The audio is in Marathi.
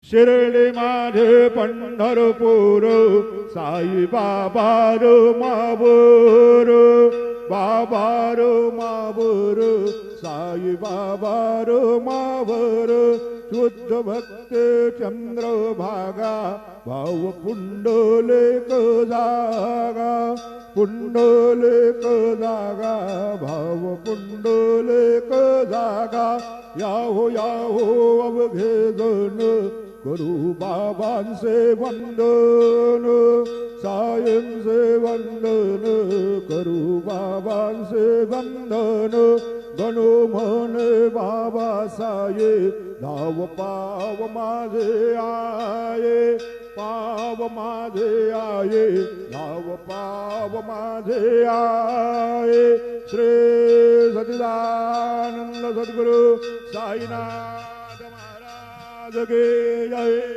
शिर्डी माझे पंढरपूर साई बाबा रो मावर बाबा रो मावर साई बाबा रो मावर शुद्ध भक्त चंद्रभागा भाव पुंडलिक जागा पुंडलिक जागा भाव पुंडलिक जागा याहो अवघे जण करू बाबांचे वंदन सायंचे वंदन करू बाबांचे वंदन गणो म्हणे बाबा साये धाव पाव माझे आये पाव माझे आये धाव पाव माझे आये श्री सच्चिदानंद सद्गुरु साईनाथ महाराज की जय।